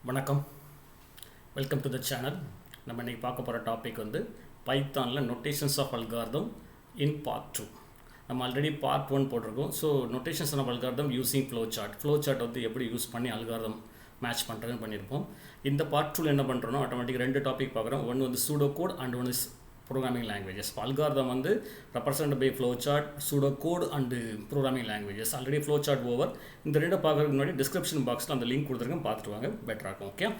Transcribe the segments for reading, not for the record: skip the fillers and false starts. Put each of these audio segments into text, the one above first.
வணக்கம், welcome to the channel. நம்ம இன்றைக்கி பார்க்க போகிற டாபிக் வந்து பைத்தானில் notations of algorithm in part 2. நம்ம ஆல்ரெடி பார்ட் 1 போட்டிருக்கோம். So notations of algorithm using flow chart வந்து எப்படி யூஸ் பண்ணி அல்காரிதம் மேட்ச் பண்ணுறதுன்னு பண்ணியிருப்போம். இந்த பார்ட் 2 என்ன பண்ணுறோன்னா ஆட்டோமேட்டிக் 2 டாபிக் பார்க்குறோம். ஒன்று வந்து pseudo code and one is programming languages. Algorithm வந்து represent by flow chart, pseudo code and programming languages. Already flow chart over. இந்த ரெண்டு பார்க்குறதுக்கு முன்னாடி டிஸ்கிரிப்ஷன் பாக்ஸில் அந்த லிங்க் கொடுத்துருக்கேன், பார்த்துட்டு வாங்க, பெட்டராக இருக்கும். ஓகே,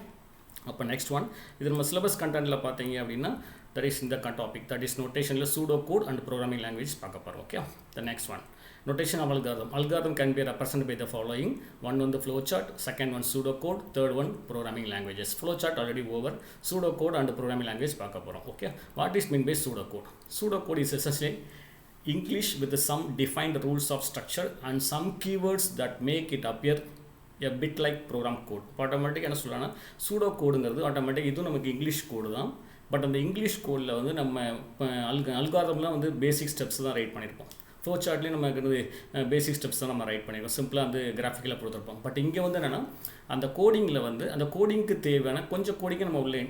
அப்போ நெக்ஸ்ட் ஒன், இது நம்ம சிலபஸ் கண்டென்ட்டில் பார்த்தீங்க அப்படின்னா தட் இஸ் இந்த டாபிக், தட் இஸ் நோட்டேஷனில் pseudo code and programming language பார்க்க போகிறோம். Okay, the next one, notation of algorithm. Algorithm can be represented by the following. One on the flowchart, second one pseudocode, third one programming languages. Flowchart already over. Pseudocode and programming language பார்க்க போகிறோம். Okay, what is mean by pseudocode? Pseudocode is essentially English with some defined rules of structure and some keywords that make it appear a bit like program code. Automatic என்ன சொல்லலாம்னா pseudo கோடுங்கிறது automatic இதுவும் நமக்கு English கோடு தான். But அந்த English கோடில் வந்து நம்ம அல்காரிதம்லாம் வந்து பேசிக் steps தான் ரைட் பண்ணியிருப்போம். ஃப்ளோ சார்ட்லேயும் நமக்கு வந்து பேசிக் ஸ்டெப்ஸ் தான் நம்ம ரைட் பண்ணியிருக்கோம், சிம்பிளாக வந்து கிராஃபிக்கலாக கொடுத்துருப்போம். பட் இங்கே வந்து என்னென்னா அந்த கோடிங்கில் வந்து அந்த கோடிங்க்கு தேவையான கொஞ்சம் கோடிங்கை நம்ம உள்ளே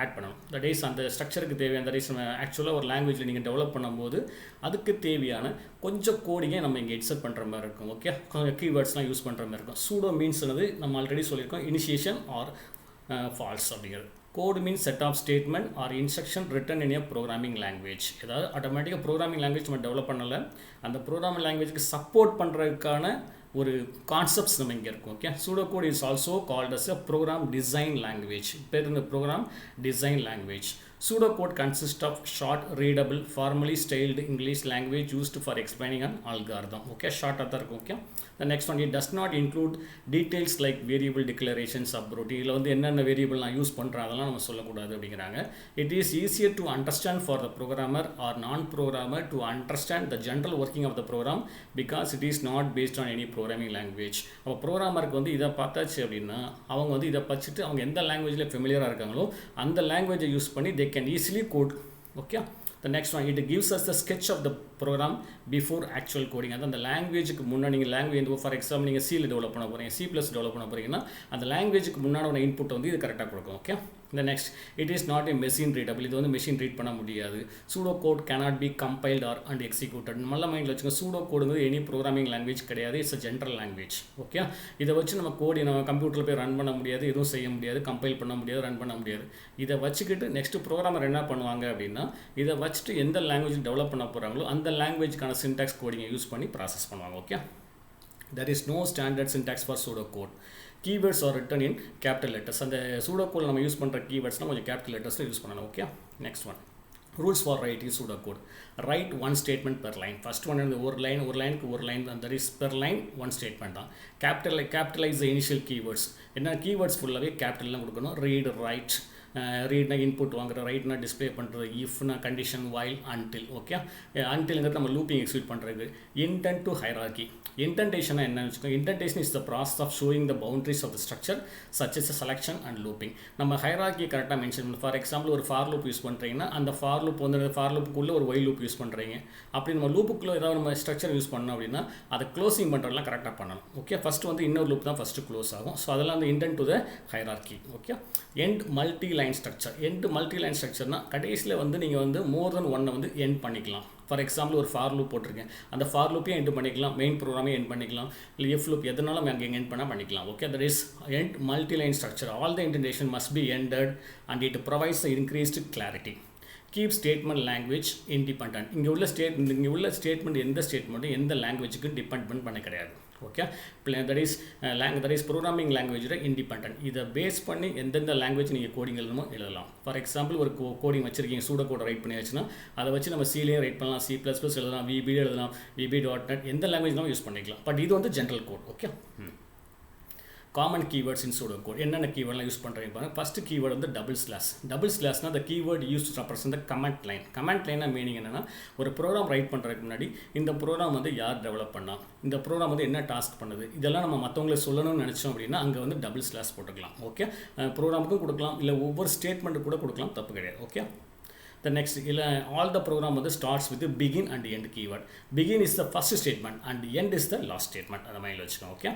ஆட் பண்ணணும். தட் இஸ் அந்த ஸ்ட்ரக்சருக்கு தேவையான, தட் இஸ் நம்ம ஆக்சுவலாக ஒரு லாங்குவேஜில் நீங்கள் டெவலப் பண்ணும்போது அதுக்கு தேவையான கொஞ்சம் கோடிங்கை நம்ம இங்கே இன்சர்ட் பண்ணுற மாதிரி இருக்கும். ஓகே, கொஞ்சம் கீவேர்ட்ஸ்லாம் யூஸ் பண்ணுற மாதிரி இருக்கும். சூடோ மீன்ஸ் வந்து நம்ம ஆல்ரெடி சொல்லியிருக்கோம், இனிஷியேஷன் ஆர் ஃபால்ஸ் அப்படிங்கிறது. Code means set of statement or instruction written in a programming language. ஏதாவது ஆட்டோமேட்டிக்காக ப்ரோக்ராமிங் லாங்குவேஜ் நம்ம டெவலப் பண்ணலை, அந்த ப்ரோக்ராமிங் லாங்குவேஜ்க்கு சப்போர்ட் பண்ணுறதுக்கான ஒரு கான்செப்ட்ஸ் நம்ம இங்கே இருக்கும். Okay, pseudo code is also called as a program design language. பேர் இந்த program design language. Pseudo code consists of short, readable, formally styled English language used for explaining an algorithm. Okay, short other. Okay, the next one, it does not include details like variable declarations, subroutine. இதில் வந்து என்னென்ன variable நான் use பண்ணுறேன் அதெல்லாம் நம்ம சொல்லக்கூடாது அப்படிங்கிறாங்க. It is easier to understand for the programmer or non-programmer to understand the general working of the program because it is not based on any programming language. அப்போ ப்ரோக்ராமருக்கு வந்து இதை பார்த்தாச்சு அப்படின்னா அவங்க வந்து இதை படிச்சுட்டு அவங்க எந்த லாங்குவேஜில் ஃபெமிலியராக இருக்காங்களோ அந்த லாங்குவேஜை யூஸ் பண்ணி they can easily code. Okay, the next one, it gives us the sketch of the program before actual coding. அந்த லாங்குவேஜுக்கு முன்னாடி நீங்கள் லாங்குவேஜ் ஃபார் எக்ஸாம்பிள் நீங்கள் சியில் டெவலப் பண்ண போகிறீங்க, C++ டெவலப் பண்ண போகிறீங்கன்னா அந்த லாங்குவேஜுக்கு முன்னாடி ஒரு இன்புட் வந்து இது கரெக்டாக கொடுக்கும். Okay, the next, it is not a machine readable. இது வந்து மெஷின் ரீட் பண்ண முடியாது. Pseudo code cannot be compiled or and executed. நல்ல மைண்டில் வச்சுக்கோங்க, சூடோ கோடுங்கிறது எனி ப்ரோக்ராமிங் லாங்குவேஜ் கிடையாது, it's a general language. Okay, இதை வச்சு நம்ம கோடி நம்ம கம்ப்யூட்டரில் போய் ரன் பண்ண முடியாது, எதுவும் செய்ய முடியாது, கம்பைல் பண்ண முடியாது, ரன் பண்ண முடியாது. இதை வச்சுக்கிட்டு நெக்ஸ்ட் ப்ரோக்ராமர் என்ன பண்ணுவாங்க அப்படின்னா இதை வச்சுட்டு எந்த லாங்குவேஜ் டெவலப் பண்ண போகிறாங்களோ அந்த லாங்குவேஜ்க்கான சின்டாக்ஸ் கோடிங்கை யூஸ் பண்ணி ப்ராசஸ் பண்ணுவாங்க. Okay, there is no standard syntax for pseudocode. Keywords are written in capital letters. அந்த pseudocode நம்ம யூஸ் பண்ணுற கீவேர்ட்ஸ்னால் கொஞ்சம் கேபிட்டல் லெட்டர்ஸில் யூஸ் பண்ணணும். Okay, next one, rules for writing pseudocode. Write one statement per line. First one வந்து ஒரு லைனுக்கு ஒரு line தான், that is per line one statement தான். Capitalize the initial keywords. என்ன கீவேர்ட்ஸ் ஃபுல்லாகவே கேபிட்டல்லாம் கொடுக்கணும். read, write, ரீட்னா இன்புட் வாங்குற, ரைட்னா டிஸ்பிளே பண்ணுறது, இஃப்னா கண்டிஷன், வைல், அன்டில். ஓகே, அன்டில்ங்கிறது நம்ம லூப்பிங் எக்ஸிக்யூட் பண்ணுறது. Indent to hierarchy. இன்டென்டேஷன் என்னன்னு வச்சுக்கோங்க, indentation is the process of showing the boundaries of the structure such as selection and looping. நம்ம ஹைரார்கியை கரெக்டாக மென்ஷன் பண்ணணும். ஃபார் எக்ஸாம்பிள் ஒரு ஃபார் லூப் யூஸ் பண்ணுறீங்கன்னா அந்த ஃபார் லூப் வந்து ஃபார் லூப்புக்குள்ளே ஒரு ஒய் லூப் யூஸ் பண்ணுறீங்க. அப்படி நம்ம லூப்புக்குள்ளே ஏதாவது நம்ம ஸ்ட்ரக்சர் யூஸ் பண்ணோம் அப்படின்னா அதை க்ளோசிங் பண்ணுறதுலாம் கரெக்டாக பண்ணணும். ஓகே, ஃபஸ்ட்டு வந்து இன்னொரு லூப் தான் ஃபஸ்ட்டு க்ளோஸ் ஆகும். ஸோ அதெல்லாம் வந்து indent to the hierarchy. Okay, end multi line structure. End multi line ஸ்ட்ரக்சர்னா கடைசியில் வந்து நீங்கள் வந்து மோர் தென் ஒன்னை வந்து எண்ட் பண்ணிக்கலாம். ஃபார் எக்ஸாம்பிள் ஒரு ஃபார் லூப் போட்டிருக்கேன், அந்த ஃபார் லூப்பையும் எண்ட் பண்ணிக்கலாம், மெயின் ப்ரோக்ராமே எண்ட் பண்ணிக்கலாம், இல்லை எஃப் லூப் எதனாலும் அங்கே எண்ட் பண்ணால் பண்ணிக்கலாம். Okay, that is end multi line structure. All the indentation must be ended and it provides increased clarity. Keep statement language independent. இங்கே உள்ள ஸ்டேட்மெண்ட் எந்த ஸ்டேட்மெண்ட்டும் எந்த லாங்குவேஜுக்கும் டிபெண்ட் பண்ண கிடையாது. ஓகே, தட் இஸ் ப்ரோக்ராமிங் லாங்குவேஜோட இண்டிபெண்டன்ட். இதை பேஸ் பண்ணி எந்தெந்த லாங்குவேஜ் நீங்கள் கோடிங் எழுதணுமோ எழுதலாம். ஃபார் எக்ஸாம்பிள் ஒரு கோடிங் வச்சிருக்கீங்க, சூடோ கோடை ரைட் பண்ணியாச்சுன்னா அதை வச்சு நம்ம சிலேயும் ரைட் பண்ணலாம், C++ எழுதலாம், VB எழுதலாம், VB.NET, எந்த லாங்குவேஜ்னாலும் யூஸ் பண்ணிக்கலாம். பட் இது வந்து general code. Okay, common keywords in pseudo code. என்னென்ன கீவேர்ட்லாம் யூஸ் பண்ணுறீங்க பாருங்க. ஃபஸ்ட்டு கீவேர்டு வந்து டபுள் ஸ்லாஷ். டபுள் ஸ்லாஷ்னா the keyword used to represent the command line. Comment லைனாக மீனிங் என்னென்னா ஒரு ப்ரோக்ராம் ரைட் பண்ணுறதுக்கு முன்னாடி இந்த ப்ரோக்ராம் வந்து யார் டெவலப் பண்ணால், இந்த ப்ரோக்ராம் வந்து என்ன டாஸ்க் பண்ணுது, இதெல்லாம் நம்ம மற்றவங்களை சொல்லணும்னு நினச்சோம் அப்படின்னா அங்கே வந்து டபுள் ஸ்லாஷ் போட்டுக்கலாம். ஓகே, ப்ரோக்ராமுக்கும் கொடுக்கலாம், இல்லை ஒவ்வொரு ஸ்டேட்மெண்ட்டு கூட கொடுக்கலாம், தப்பு கிடையாது. Okay, The next, all the program starts with the begin and end keyword. Begin is the first statement and end is the last statement. அதை மைண்டில் வச்சுக்கோங்க. Okay,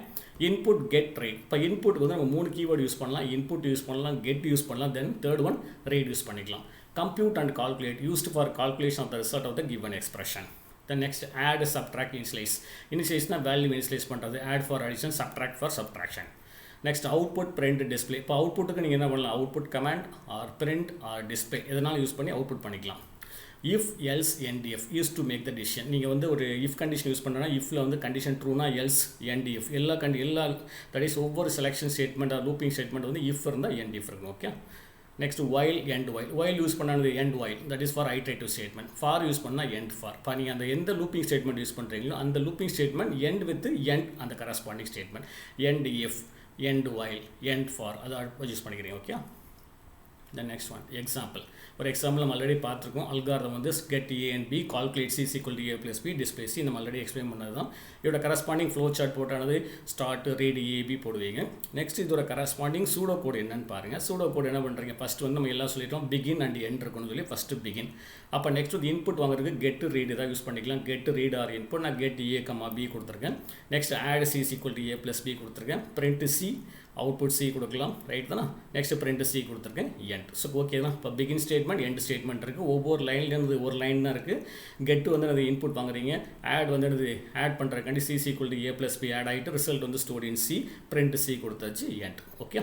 input get read. இப்போ இன்புட் வந்து நம்ம 3 கீவேர்டு யூஸ் பண்ணலாம். Input use பண்ணலாம், get used பண்ணலாம், then third one read use பண்ணிக்கலாம். Compute and calculate, used for calculation of the result of the given expression. The next, add, subtract, initialize. Initialize na value initialize பண்ணுறது, add for addition, subtract for subtraction. Next, output, print, display. இப்போ அவுட்புட்டுக்கு நீங்கள் என்ன பண்ணலாம், output command or print or display எதனாலும் use பண்ணி output பண்ணிக்கலாம். if else ndf use to make the decision. நீங்கள் வந்து ஒரு if கண்டிஷன் யூஸ் பண்ணுறேன்னா இஃபில் வந்து கண்டிஷன் ட்ரூனா எல்ஸ் ndf எல்லா தட் இஸ் ஒவ்வொரு selection statement or looping statement வந்து if இருந்தால் ndf இருக்கும். Okay, next while end while use பண்ணாது end while, that is for iterative statement. For use பண்ணால் end for. இப்போ நீங்கள் அந்த எந்த லூப்பிங் ஸ்டேட்மெண்ட் யூஸ் பண்ணுறீங்களோ அந்த looping statement end with end அந்த corresponding statement. end if, end while, end for அதை யூஸ் பண்ணிக்கிறீங்க. Okay, the next one, example. ஒரு எக்ஸாம்பிள் நம்ம ஆல்ரெடி பார்த்துருக்கோம். அல்காரிதம் வந்து get a and b, calculate c equal to a plus b, display c. நம்ம already explain பண்ணது தான். இதோட கரஸ்பாண்டிங் ஃப்ளோ சார்ட் போட்டானது ஸ்டார்ட் ரீட் ஏபி போடுவீங்க. நெக்ஸ்ட் இதோட கரஸ்பாண்டிங் சூடோ கோட் என்னன்னு பாருங்கள். சூடோ கோட் என்ன பண்ணுறீங்க, ஃபஸ்ட்டு வந்து நம்ம எல்லாம் சொல்லிட்டோம் பிகின் அண்ட் எண்ட் இருக்குன்னு சொல்லி ஃபஸ்ட்டு பிகின். அப்போ நெக்ஸ்ட் வந்து இன்புட் வாங்குறதுக்கு கெட் ரீட் தான் யூஸ் பண்ணிக்கலாம். கெட் ரீட் ஆர் இன்புட் நான் கெட் ஏ கமா பி கொடுத்துருக்கேன். Next add c equal to a plus b கொடுத்துருக்கேன். பிரிண்ட் சி, அவுட்புட் சி கொடுக்கலாம். ரைட் தானே. நெக்ஸ்ட் பிரிண்ட் சி கொடுத்துருக்கேன். எண்ட். ஸோ ஓகே தான். இப்போ பிகின் ஸ்டேட்மெண்ட் எண்ட் ஸ்டேட்மெண்ட் இருக்குது. ஒவ்வொரு லைன்லேருந்து ஒரு லைன் தான் இருக்குது. கெட்டு வந்து அது இன்புட் வாங்குறீங்க. ஆட் வந்து அது ஆட் பண்ணுறக்காண்டி c equal to a plus b add ஆகிட்டு ரிசல்ட் வந்து store in c, print c கொடுத்தாச்சு. எண்ட். ஓகே,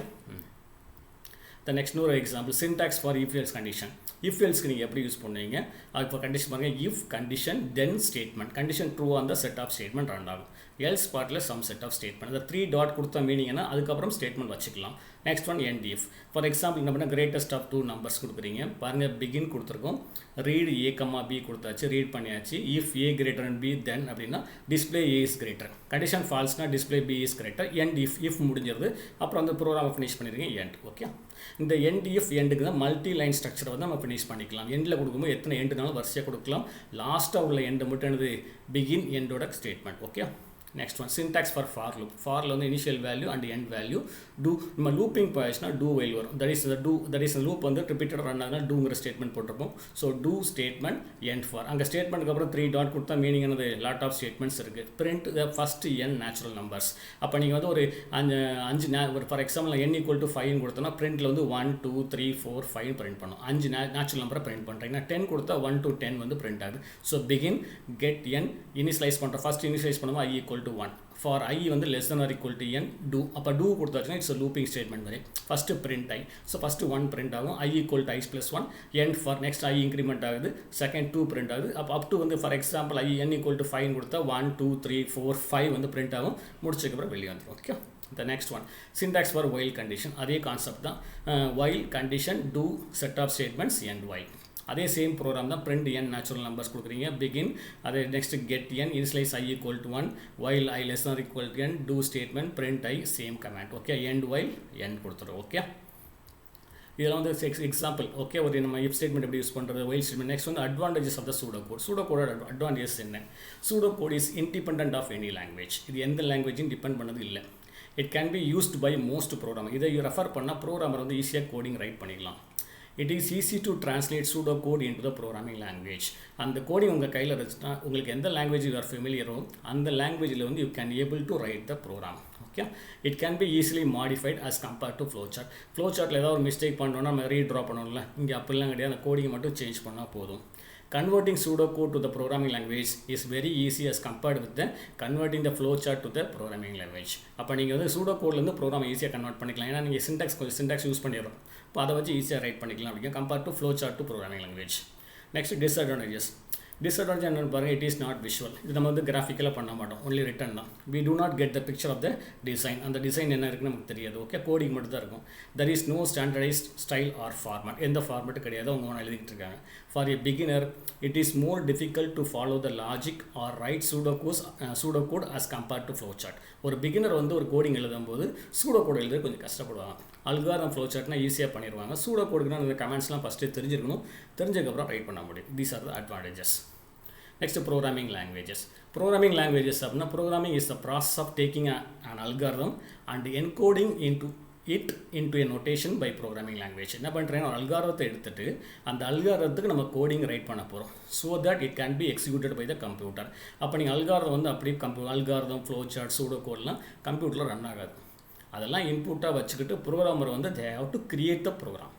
the next ஒரு example, syntax for if else condition. if elseக்கு நீங்கள் எப்படி யூஸ் பண்ணுவீங்க, அது இப்போ கண்டிஷன் பாருங்கள். if condition then statement, condition true அந்த செட் ஆஃப் ஸ்டேட்மெண்ட் ரன் ஆகும். எல்ஸ் பார்ட்டில் சம் செட் ஆஃப் ஸ்டேட்மெண்ட். அந்த 3 டாட் கொடுத்த மீனிங்னா அதுக்கப்புறம் ஸ்டேட்மெண்ட் வச்சுக்கலாம். Next one end if. For example என்ன பண்ணால் கிரேட்டஸ்ட் ஆஃப் 2 நம்பர்ஸ் கொடுக்குறீங்க. பாருங்கள், பிகின் கொடுத்துருக்கோம், ரீட் ஏ கமா பி கொடுத்தாச்சு, ரீட் பண்ணியாச்சு. if a greater than b then அப்படின்னா display a is greater. Condition ஃபால்ஸ்னா display b is greater. end if முடிஞ்சிருது. அப்புறம் அந்த ப்ரோக்ராமை ஃபினிஷ் பண்ணிடுங்க. end. ஓகே, இந்த end if எண்டுக்கு தான் மல்டி லைன் ஸ்ட்ரக்சரை வந்து நம்ம ஃபினிஷ் பண்ணிக்கலாம். எண்டில் கொடுக்கும்போது எத்தனை எண்டுனாலும் வரிசையாக கொடுக்கலாம். லாஸ்ட்டாக உள்ள எண்டு மட்டும் என்னது பிகின் எண்டோட statement. Okay, next one, syntax for for loop. ஃபாரில் வந்து initial value and end value. Do நம்ம லூப்பிங் போயிடுச்சுன்னா டூ வைல் வரும். தட் இஸ் லூப் வந்து ரிப்பீட்டட் ரன் ஆகுதுன்னா டூங்கிற ஸ்டேட்மெண்ட் போட்டிருப்போம். So do statement end for. அங்கே ஸ்டேட்மெண்ட்டுக்கு அப்புறம் 3 டாட் கொடுத்தா மீனிங் என்னது லாட் ஆஃப் ஸ்டேட்மெண்ட்ஸ் இருக்குது. Print the first n natural numbers. அப்போ நீங்கள் வந்து ஒரு 5 for example n equal to 5 கொடுத்தோன்னா பிரிண்டில் வந்து 1 2 3 4 5 பிரிண்ட் பண்ணும். 5 நேச்சுரல் நம்பரை பிரிண்ட் பண்ணுறீங்கன்னா 10 கொடுத்தா 1 to 10 வந்து பிரிண்ட் ஆகுது. So begin get n initialize பண்ணுறோம். ஃபஸ்ட் இனிஷியலைஸ் பண்ணும்போது i equal to 1. For i வந்து less than or equal to n, do. அப்போ do கொடுத்தாச்சுன்னா இட்ஸ் லூப்பிங் ஸ்டேட்மெண்ட் மாதிரி. First print i. So first 1 print ஆகும். i equal to i plus 1. n for next i increment ஆகுது. Second 2 print ஆகுது. அப்போ up to வந்து for example i n equal to 5 கொடுத்தா 1 2 3 4 5 வந்து பிரிண்ட் ஆகும். முடிச்சதுக்கப்புறம் வெளியே வந்துடும். Okay, the next one, syntax for while condition. அதே கான்செப்ட் தான். while condition do set of statements end while. அதே சேம் ப்ரோக்ராம் தான். பிரிண்ட் n நேச்சுரல் நம்பர்ஸ் கொடுக்குறீங்க. பிகின் அதே next get n initialize i equal to 1. while i less than or equal to n, do statement print i same command. Okay, end while n கொடுத்துரும். Okay, இதெல்லாம் வந்து example. Okay, ஒரு நம்ம if statement எப்படி use பண்ணுறது, while statement. Next வந்து advantages of the pseudo code. Pseudo code advantages என்ன? Pseudo code is independent of any language. இது எந்த லாங்குவேஜும் டிபெண்ட் பண்ணது இல்லை. It can be used by most programmer. இதை ரெஃபர் பண்ணால் ப்ரோக்ராமர் வந்து ஈஸியாக கோடிங் ரைட் பண்ணிக்கலாம். It is easy to translate pseudocode into the programming language. அந்த கோடிங் உங்கள் கையில் இருந்துச்சுன்னா உங்களுக்கு எந்த லாங்குவேஜ் யூ ஆர் ஃபெமிலியரோ அந்த லாங்குவேஜில் வந்து you can able to write the program. Okay, it can be easily modified as compared to flow chart. Flow சார்ட்டில் ஏதாவது ஒரு மிஸ்டேக் பண்ணோன்னா நம்ம ரீட்ரா பண்ணணும்ல. இங்கே அப்படிலாம் கிடையாது. அந்த கோடிங்கை மட்டும் சேஞ்ச் பண்ணால் போதும். Converting pseudocode to the programming language is very easy as compared with the converting the flowchart to the programming language. அப்போ நீங்கள் வந்து pseudocode ப்ரோக்ராம் ஈஸியாக கன்வெர்ட் பண்ணிக்கலாம். ஏன்னா நீங்கள் சின்டாக்ஸ் யூஸ் பண்ணிடுறோம். இப்போ அதை வச்சு ஈஸியாக ரைட் பண்ணிக்கலாம் அப்படிங்க compared to flowchart to programming language. Next disadvantages. Disadvantage என்னென்னு பாருங்கள், இட் இஸ் நாட் விஷுவல். இது நம்ம வந்து கிராஃபிக்கலாக பண்ண மாட்டோம், ஒன்லி ரிட்டன் தான். We do not get the picture of the design. அந்த டிசைன் என்ன இருக்குன்னு நமக்கு தெரியாது. ஓகே, கோடிங் மட்டும் தான் இருக்கும். There is no standardized style or format. எந்த ஃபார்மேட்டும் கிடையாது, அவங்க ஒன்று எழுதிட்டு இருக்காங்க. For a beginner it is more difficult to follow the logic or write pseudocode as compared to flow chart. ஒரு பிகினர் வந்து ஒரு கோடிங் எழுதும்போது சூடோகோட் எழுத கொஞ்சம் கஷ்டப்படுவாங்க. அல்காரிதம் ஃப்ளோ சார்ட்னா ஈஸியாக பண்ணிடுவாங்க. சூடோகோடுக்குனா அந்த கமெண்ட்ஸ்லாம் ஃபஸ்ட்டு தெரிஞ்சிருக்கணும். தெரிஞ்சதுக்கப்புறம் ரைட் பண்ண முடியும். These are the advantages. Next, programming languages. Programming languages அப்படின்னா programming is the process of taking an algorithm and encoding it into a notation by programming language. என்ன பண்ணுறேன்னா அல்காரத்தை எடுத்துகிட்டு அந்த அல்காரத்துக்கு நம்ம கோடிங் ரைட் பண்ண போகிறோம் so that it can be executed by the computer. அப்போ நீங்கள் அல்காரம் வந்து அப்படியே அல்காரதம் ஃப்ளோ சார்ட் சூடோ கோட்லாம் கம்ப்யூட்டரில் ரன் ஆகாது. அதெல்லாம் இன்புட்டாக வச்சுக்கிட்டு ப்ரோக்ராமர் வந்து they have to create the program.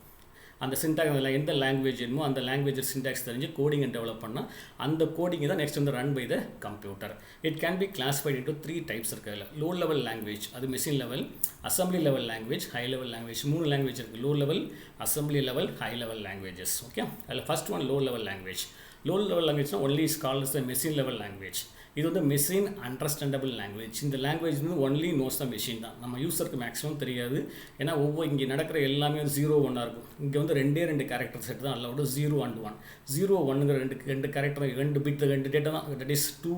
அந்த சின்டாக்ஸ் எந்த லாங்குவேஜ் என்னமோ அந்த லாங்குவேஜ் சின்டாக்ஸ் தெரிஞ்சு கோடிங்கை டெவலப் பண்ணால் அந்த கோடிங் தான் நெக்ஸ்ட் வந்து run by the computer. It can be classified into 3 types இருக்குது. லோ லெவல் லாங்குவேஜ், அது machine level, assembly level language, high level language. 3 language இருக்குது. Low level, assembly level, high level languages. Okay, அதில் first one low level language. Low level லாங்குவேஜ்னா only is called the machine level language. இது வந்து machine understandable language. இந்த language வந்து only knows the machine தான், நம்ம யூஸருக்கு maximum தெரியாது. ஏன்னா இங்கே நடக்கிற எல்லாமே 0 1 இருக்கும். இங்கே வந்து 2 கேரக்டர் செட் தான் அல்லோட 0 and 1. 0 1ங்கிற ரெண்டு கேரக்டர் 2 பிட் 2 டேட்டா தான், that is 2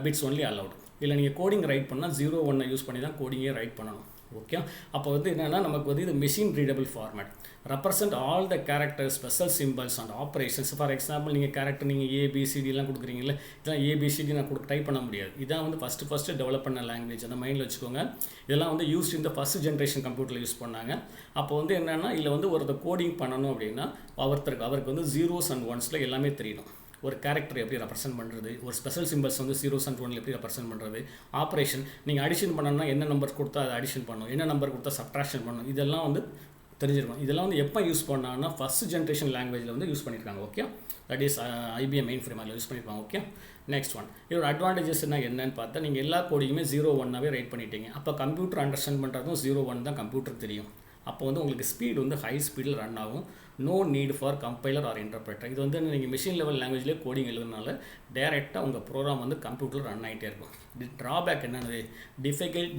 bits only allowed. இல்லை நீங்கள் கோடிங் ரைட் பண்ணால் 0 1 யூஸ் பண்ணி தான் கோடிங்கே ரைட் பண்ணணும். ஓகே, அப்போ வந்து என்னென்னா நமக்கு வந்து இது machine readable format. Represent all the characters, special symbols and operations. For example நீங்கள் கேரக்டர் நீங்கள் ஏபிசிடிலாம் கொடுக்குறீங்களே, இதெல்லாம் ஏபிசிடி நான் டைப் பண்ண முடியாது. இதான் வந்து ஃபஸ்ட்டு டெவலப் பண்ண லாங்குவேஜ், அந்த மைண்டில் வச்சுக்கோங்க. இதெல்லாம் வந்து யூஸ் இந்த ஃபஸ்ட் ஜென்ரேஷன் கம்ப்யூட்டரில் யூஸ் பண்ணாங்க. அப்போ வந்து என்னென்னா இதில் வந்து ஒருத்தர் கோடிங் பண்ணணும் அப்படின்னா அவருக்கு வந்து 0s and 1s எல்லாமே தெரியணும். ஒரு கேரக்டர் எப்படி ரெப்ரசென்ட் பண்ணுறது, ஒரு ஸ்பெஷல் சிம்பிள்ஸ் வந்து 0s and 1 எப்படி ரெப்ரசென்ட் பண்ணுறது, ஆப்ரேஷன் நீங்கள் அடிஷன் பண்ணணும்னா என்ன நம்பர் கொடுத்தா அதை அடிஷன் பண்ணணும், என்ன நம்பர் கொடுத்தா சப்ட்ராக்ஷன் பண்ணணும், இதெல்லாம் வந்து தெரிஞ்சிருக்கும். இதெல்லாம் வந்து எப்போ யூஸ் பண்ணாங்கன்னா ஃபஸ்ட் ஜென்ரேஷன் லாங்குவேஜில் வந்து யூஸ் பண்ணியிருக்காங்க. Okay, that is IBM main frame அதில் யூஸ் பண்ணியிருப்பாங்க. ஓகே, நெக்ஸ்ட் ஒன் இதோட அட்வான்டேஜஸ் என்னன்னு பார்த்தா நீங்கள் எல்லா கோடிங்குமே 0 1 ரைட் பண்ணிட்டீங்க. அப்போ கம்ப்யூட்டர் அண்டர்ஸ்டாண்ட் பண்ணுறதும் 0 1 தான் கம்ப்யூட்டர் தெரியும். அப்போ வந்து உங்களுக்கு ஸ்பீடு வந்து ஹை ஸ்பீடில் ரன் ஆகும். No need for compiler or interpreter. இது வந்து நீங்கள் மிஷின் லெவல் லாங்குவேஜ்லேயே கோடிங் எழுதுனால டேரெக்டாக உங்கள் ப்ரோக்ராம் வந்து கம்ப்யூட்டரில் ரன் ஆகிட்டே இருக்கும். ட்ராபேக் என்னது,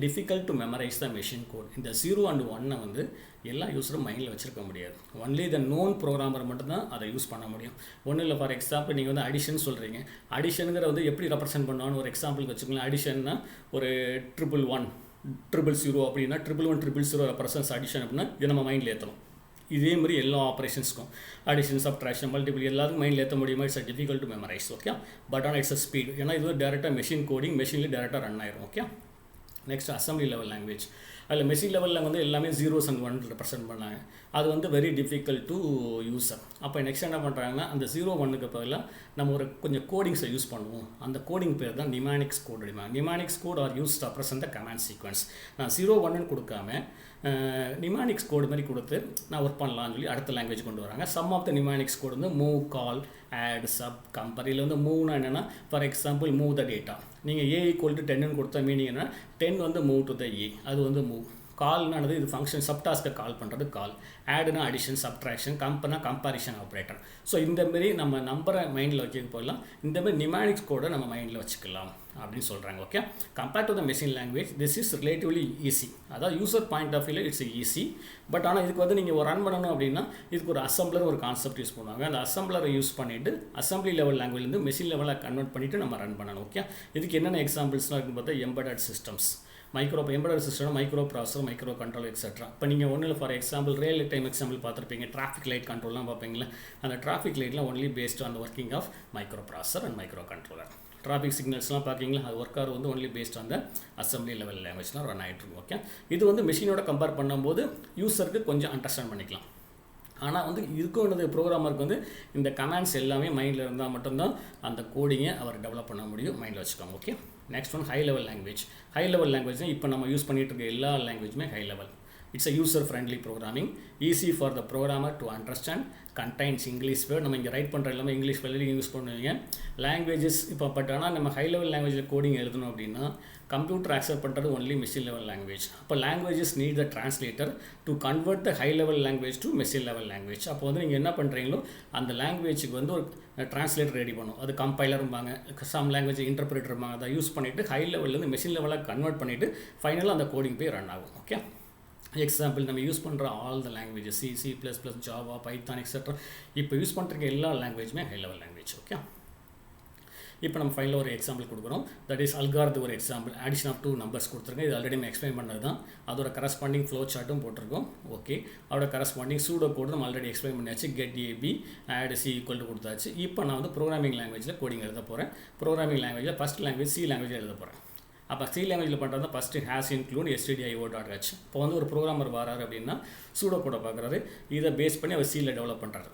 difficult to memorize the machine code. இந்த 0 and 1 வந்து எல்லா யூஸரும் மைண்டில் வச்சுருக்க முடியாது. ஒன்லி த நோன் ப்ரோக்ராமர் மட்டும்தான் அதை யூஸ் பண்ண முடியும். ஒன்றும் இல்லை, ஃபார் எக்ஸாம்பிள் நீங்கள் வந்து அடிஷன் சொல்கிறீங்க. அடிஷனுங்கிற வந்து எப்படி ரெப்ரசென்ட் பண்ணுவான்னு ஒரு எக்ஸாம்பிளுக்கு வச்சுக்கலாம். அடிஷன்னா ஒரு 111 000 அப்படின்னா 111 000 ரெப்ரசன்ஸ் அடிஷன் அப்படின்னா இது நம்ம மைண்டில் ஏற்றணும். இதே மாதிரி எல்லா ஆப்ரேஷன்ஸ்க்கும் அடிஷன் சப்ட்ராக்ஷன் மல்டிபிள் எல்லாத்துக்கும் மைண்டில் ஏற்ற முடியுமா? It's difficult to memorise. Okay, but ஆனால் இட்ஸ் ஸ்பீட். ஏன்னா இது டேரெக்டாக மெஷின் கோடிங், மெஷினில் டேரெக்டாக ரன் ஆயிரும். Okay, next assembly level language. அதில் மெஷின் லெவலில் வந்து எல்லாமே 0s and 1 ரெப்ரசென்ட் பண்ணாங்க. அது வந்து வெரி டிஃபிகல்ட் டு யூஸர். அப்போ நெக்ஸ்ட் என்ன பண்ணுறாங்கன்னா அந்த 0 1க்கு பதிலாக நம்ம ஒரு கொஞ்சம் கோடிங்ஸை யூஸ் பண்ணுவோம். அந்த கோடிங் பேர் தான் mnemonics code. Mnemonics code are use represent the command sequence. நான் 0 1 கொடுக்காம நிமானிக்ஸ் கோடு மாதிரி கொடுத்து நான் ஒர்க் பண்ணலாம்னு சொல்லி அடுத்த லாங்குவேஜ் கொண்டு வராங்க. சம் ஆஃப் த நிமானிக்ஸ் கோடு வந்து மூவ், கால், ஆட், சப், கம்பேர். இதில் வந்து மூவ்னா என்னென்னா for example move the data. நீங்கள் A = 10 கொடுத்த மீனிங் என்ன, 10 வந்து மூவ் டு த A, அது வந்து மூவ். கால்னானது இது ஃபங்க்ஷன் சப்டாஸ்க்கை கால் பண்ணுறது கால். ஆடுனா அடிஷன் சப்ட்ராக்ஷன், கம்பனா கம்பாரிஷன் ஆப்ரேட்டர். ஸோ இந்தமாரி நம்ம நம்பரை மைண்டில் வச்சுக்க போகலாம். இந்தமாரி நிமானிக்ஸ் கோடை நம்ம மைண்டில் வச்சுக்கலாம் அப்படின்னு சொல்கிறாங்க. Okay, compare to the machine language this is relatively easy. அதாவது யூசர் பாயிண்ட் ஆஃப் வியூவில் இட்ஸ் ஈஸி. பட் ஆனால் இதுக்கு வந்து நீங்கள் ரன் பண்ணணும் அப்படின்னா இதுக்கு ஒரு அசம்பிளர் ஒரு கான்செப்ட் யூஸ் பண்ணுவாங்க. அந்த அசம்பிளரை யூஸ் பண்ணிவிட்டு அசம்பிளி லெவல் லாங்குவேஜ்லேருந்து மெஷின் லெவலில் கன்வெர்ட் பண்ணிவிட்டு நம்ம ரன் பண்ணணும். ஓகே, இதுக்கு என்னென்ன எக்ஸாம்பிள்ஸ்லாம் இருக்குன்னு பார்த்தா embedded systems, embedded system, microprocessor, micro control etcetera. இப்போ நீங்கள் ஒன்றும் இல்லை, for example real time example பார்த்துருப்பீங்க. டிராஃபிக் லைட் கண்ட்ரோல்லாம் பார்ப்பீங்களா, அந்த டிராஃபிக் லைட்லாம் only based on the working of microprocessor and microcontroller. Traffic சிக்னல்ஸ்லாம் பார்க்கிங்களா, அது ஒர்க் ஆகிறது வந்து only based on the assembly level லாங்குவேஜ்லாம் ரன் ஆகிட்டுருக்கும். ஓகே, இது வந்து மிஷினோட கம்பேர் பண்ணும்போது யூஸருக்கு கொஞ்சம் அண்டர்ஸ்டாண்ட் பண்ணிக்கலாம். ஆனால் வந்து இதுக்கு ப்ரோக்ராமருக்கு வந்து இந்த கமாண்ட்ஸ் எல்லாமே மைண்டில் இருந்தால் மட்டும்தான் அந்த கோடிங்கை அவர் டெவலப் பண்ண முடியும். மைண்டில் வச்சுக்கோங்க. Okay, next one high level language. High level லாங்குவேஜ்னால் இப்போ நம்ம யூஸ் பண்ணிகிட்டு இருக்க எல்லா லாங்குவேஜுமே high level. It's a user friendly programming, easy for the programmer to understand, contains English word. நம்ம இங்கே ரைட் பண்ணுற எல்லாமே இங்கிலீஷ் வேர்டில் யூஸ் பண்ணுவீங்க. லாங்குவேஜஸ் இப்போ பட் ஆனால் நம்ம ஹை லெவல் லாங்குவேஜில் கோடிங் எழுதணும் அப்படின்னா கம்ப்யூட்டர் அக்செப்ட் பண்ணுறது ஒன்லி மெஷின் லெவல் லாங்குவேஜ். அப்போ languages need the translator to convert the high level language to machine level language. அப்போ வந்து நீங்கள் என்ன பண்ணுறீங்களோ அந்த லாங்குவேஜுக்கு வந்து ஒரு டிரான்ஸ்லேட்டர் ரெடி பண்ணும். அது கம்பைலரும்பாங்க, சம் லாங்குவேஜ் இன்டர்பிரேட்டரும்பாங்க. அதை யூஸ் பண்ணிவிட்டு ஹை லெவல்லேருந்து மெஷின் லெவலாக கன்வெர்ட் பண்ணிவிட்டு ஃபைனலாக அந்த கோடிங் போய் ரன் ஆகும். ஓகே, எக்ஸாம்பிள் நம்ம யூஸ் பண்ணுற all the languages C++, Java, Python etcetera. இப்போ யூஸ் பண்ணுற எல்லா லாங்குவேஜுமே ஹை லெவல் லாங்குவேஜ். ஓகே, இப்போ நம்ம ஃபைனலில் ஒரு எக்ஸாம்பிள் கொடுக்குறோம். தட் இஸ் அல்காரது ஒரு எக்ஸாம்பிள். அடிஷன் ஆஃப் 2 நம்பர்ஸ் கொடுத்துருங்க. இது ஆல்ரெடி நம்ம எக்ஸ்பிளைன் பண்ணது தான். அதோட கரஸ்பாண்டிங் ஃப்ளோ சார்ட்டும் போட்டிருக்கோம். ஓகே, அதோட கரஸ்பாண்டிங் சூடோ கோடு நம்ம ஆல்ரெடி எக்ஸ்பிளைன் பண்ணியாச்சு. கெட் AB ஆட் C = கொடுத்தாச்சு. இப்போ நான் வந்து ப்ரோக்ராமிங் லாங்குவேஜில் கோடிங் எழுத போகிறேன். ப்ரோக்ராமிங் லாங்குவேஜில் ஃபஸ்ட் லாங்குவேஜ் C லாங்குவேஜில் எழுத போகிறேன். அப்போ சி லாங்குவேஜில் பண்ணுறது ஃபஸ்ட்டு ஹேஸ் இன்க்ளூட் stdio.h. இப்போ வந்து ஒரு ப்ரோக்ராமர் வராரு அப்படின்னா சூடோ கோடை பார்க்குறாரு, இதை பேஸ் பண்ணி அவர் சியில் டெவலப் பண்ணுறாரு.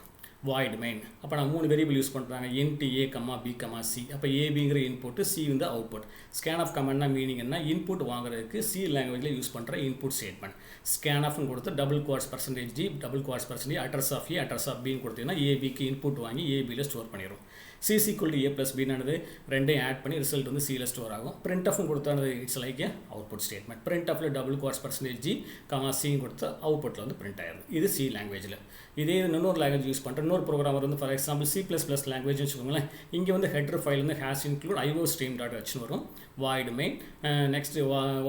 Void main. அப்போ நான் 3 வேரியபிள் யூஸ் பண்ணுறாங்க, int a, b, c. அப்போ ஏபிங்கிற இன்புட்டு, சி வந்து அவுட்புட். ஸ்கேன் ஆஃப் கமெண்ட்னா மீனிங் என்ன, இன்புட் வாங்குறதுக்கு சி லாங்குவேஜில் யூஸ் பண்ணுற இன்புட் ஸ்டேட்மெண்ட். ஸ்கேன் ஆஃப்னு கொடுத்து double quotes %d, double quotes % address of A, address of பின்னு கொடுத்தீங்கன்னா ஏபிக்கு இன்புட் வாங்கி ஏபியில் ஸ்டோர் பண்ணிடும். c = a + b ரெண்டையும் ஆட் பண்ணி ரிசல்ட் வந்து சியில் ஸ்டோர் ஆகும். பிரிண்ட் ஆஃப்னு கொடுத்தானது it's like a output statement. Print ஆஃபில் டபுள் குவாட்ஸ் %g, சின்னு கொடுத்து அவுட்புட்டில் வந்து பிரிண்ட் ஆயிடும். இது சி லாங்குவேஜில். இதே இன்னொரு லாங்குவேஜ் யூஸ் பண்ணுற இன்னொரு ப்ரோக்ராமர் வந்து ஃபார் எக்ஸாம்பிள் C++ லாங்குவேஜ் வச்சுக்கோங்களேன். இங்கே வந்து ஹெடர் ஃபைல் வந்து ஹேஸ் இன்க்ளூட் iostream.h வரும். Void main. Next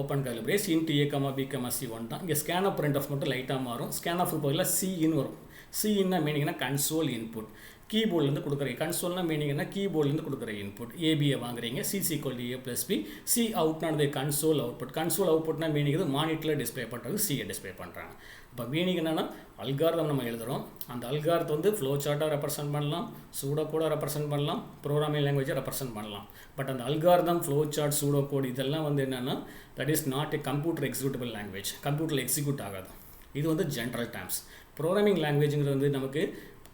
open curly brace int a, b, c 1 தான். இங்கே ஸ்கேன் ஆஃப் பிரிண்ட் ஆஃப் மட்டும் லைட்டாக மாறும். ஸ்கேன் ஆஃப் பதிலாக சின்னு வரும். சின்னா மீனிங்னா கன்சோல் இன்புட். கீபோர்ட்லேருந்து கொடுக்குற கன்சோல்னா மீனிங் என்ன, கீபோர்ட்லேருந்து கொடுக்குற இன்புட். ஏபியை வாங்குறீங்க, c = a + b. சி அவுட்னானது கன்சோல் அவுட்புட். கன்சோல் அவுட்புட்னா மீனிங் இது மானிட்டரில் டிஸ்பிளே பண்ணுறது, சியை டிஸ்பிளே பண்ணுறாங்க. இப்போ மீனிங் என்னென்னா அல்காரிதம் நம்ம எழுதுகிறோம். அந்த அல்காரத்தை வந்து ஃப்ளோ சார்ட்டாக ரெப்ரசென்ட் பண்ணலாம், சூடோ கோடாக ரெப்ரசென்ட் பண்ணலாம், ப்ரோக்ராமிங் லாங்குவேஜை ரெப்ரசென்ட் பண்ணலாம். பட் அந்த algorithm, flow chart, pseudo code இதெல்லாம் வந்து என்னென்னா that is not a computer executable language. கம்ப்யூட்டரில் எக்ஸிக்யூட் ஆகாது. இது வந்து ஜென்ரல் டேர்ம்ஸ். ப்ரோக்ராமிங் லாங்குவேஜுங்கிறது வந்து நமக்கு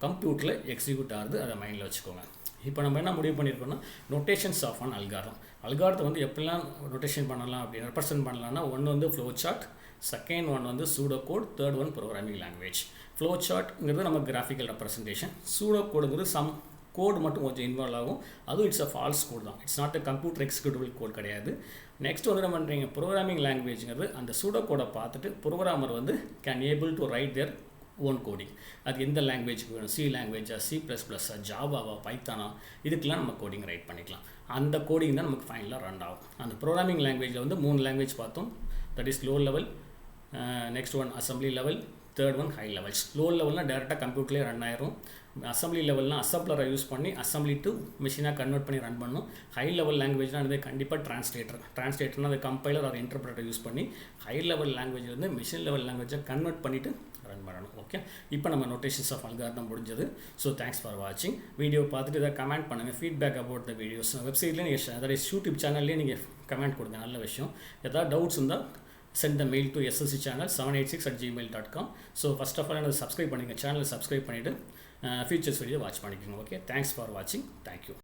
கம்ப்யூட்டரில் எக்ஸிக்யூட் ஆகுது, அதை மைண்டில் வச்சுக்கோங்க. இப்போ நம்ம என்ன முடிவு பண்ணியிருக்கோம்னா notations of on algorithm. Algorithm வந்து எப்படிலாம் நோட்டேஷன் பண்ணலாம் அப்படின்னு ரெப்ரசென்ட் பண்ணலாம்னா, ஒன்று வந்து ஃப்ளோ சார்ட், செகண்ட் ஒன் வந்து pseudo code, third one programming language. Flow சார்ட்ங்கிறது நம்ம கிராஃபிக்கல் ரெப்ரசன்டேஷன். சூடோ கோடுங்கிறது சம் கோடு மட்டும் கொஞ்சம் இன்வால்வ் ஆகும். அதுவும் இட்ஸ் அ ஃபால்ஸ் கோட் தான். It's not a computer executable code கிடையாது. நெக்ஸ்ட் வந்து என்ன பண்ணுறீங்க, ப்ரோக்ராமிங் லாங்குவேஜ்ங்கிறது அந்த சூடோ கோடை பார்த்துட்டு ப்ரோக்ராமர் வந்து can able to right their own coding. அது எந்த லாங்குவேஜுக்கு வேணும், சி லாங்குவேஜா, C++, ஜாவாவா, பைத்தானா, இதுக்கெல்லாம் நம்ம கோடிங் ரைட் பண்ணிக்கலாம். அந்த கோடிங் தான் நமக்கு ஃபைனலாக ரன் ஆகும். அந்த ப்ரோக்ராமிங் லாங்குவேஜில் வந்து 3 லாங்குவேஜ் பார்த்தோம். That is low level, next one assembly level, third one high levels. Low லெவல்னால் டேரெக்டாக கம்ப்யூட்டர்லேயே ரன் ஆயிரும். அசம்பிளி லெவல்னால் அசம்பிளரை யூஸ் பண்ணி அசம்பிளி டு மிஷினாக கன்வெர்ட் பண்ணி ரன் பண்ணணும். ஹை லெவல் லாங்குவேஜ்னால் அது கண்டிப்பாக ட்ரான்ஸ்லேட்டர்னால் அது கம்பைலர் ஒரு இன்டர்பிரேட்டர் யூஸ் பண்ணி ஹை லெவல் லாங்குவேஜ் வந்து மிஷின் லெவல் லாங்குவேஜை கன்வெர்ட் பண்ணிவிட்டு ரன் பண்ணணும். ஓகே, இப்போ நம்ம நோட்டேஷன்ஸ் ஆஃப் அல்காரிதம் முடிஞ்சது. ஸோ தேங்க்ஸ் ஃபார் வாட்சிங். வீடியோ பார்த்துட்டு இதை கமெண்ட் பண்ணுங்கள், ஃபீட்பேக் அபவுட் த வீடியோஸ். வெப்சைட்லேயே நீங்கள் அதாவது யூடியூப் சேனல்லேயே நீங்கள் கமெண்ட் கொடுங்க, நல்ல விஷயம். ஏதாவது டவுட்ஸ் இருந்தால் send the mail to sscchannel 786@gmail.com. So first of all எனக்கு சப்ஸ்கிரைப் பண்ணிங்க, சேனலை சப்ஸ்கிரைப் பண்ணிவிட்டு ஃபியூச்சர்ஸ் வீடியோ வாட்ச் பண்ணிக்கோங்க. ஓகே, தேங்க்ஸ் ஃபார் வாட்சிங். தேங்க்யூ.